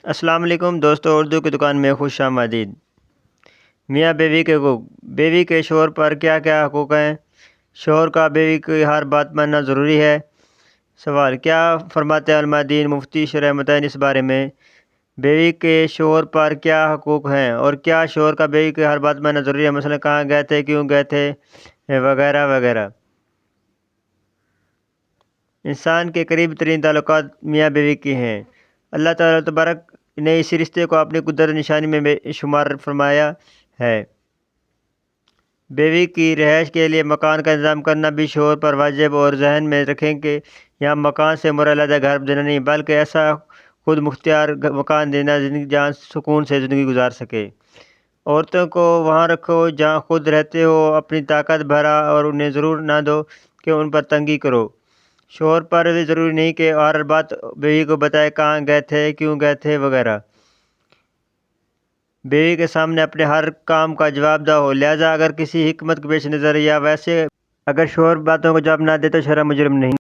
السلام علیکم دوستو، اردو کی دکان میں خوش آمدید۔ میاں بیوی کے حقوق۔ بیوی کے شوہر پر کیا کیا حقوق ہیں؟ شوہر کا بیوی کی ہر بات ماننا ضروری ہے؟ سوال: کیا فرماتے ہیں علماء دین مفتی شرح متعین اس بارے میں؟ بیوی کے شوہر پر کیا حقوق ہیں اور کیا شوہر کا بیوی کی ہر بات ماننا ضروری ہے؟ مثلا کہاں گئے تھے، کیوں گئے تھے، وغیرہ وغیرہ۔ انسان کے قریب ترین تعلقات میاں بیوی کے ہیں۔ اللہ تعالیٰ تبارک نے اسی رشتے کو اپنی قدرت نشانی میں شمار فرمایا ہے۔ بیوی کی رہائش کے لیے مکان کا انتظام کرنا بھی شوہر پر واجب، اور ذہن میں رکھیں کہ یہاں مکان سے مراد علیحدہ گھر دینا نہیں، بلکہ ایسا خود مختار مکان دینا جہاں سکون سے زندگی گزار سکے۔ عورتوں کو وہاں رکھو جہاں خود رہتے ہو، اپنی طاقت بھرا، اور انہیں ضرور نہ دو کہ ان پر تنگی کرو۔ شوہر پر بھی ضروری نہیں کہ ہر بات بیوی کو بتائے، کہاں گئے تھے، کیوں گئے تھے، وغیرہ۔ بیوی کے سامنے اپنے ہر کام کا جواب دہ ہو، لہٰذا اگر کسی حکمت کے پیش نظر یا ویسے اگر شوہر باتوں کو جواب نہ دے تو شرع مجرم نہیں۔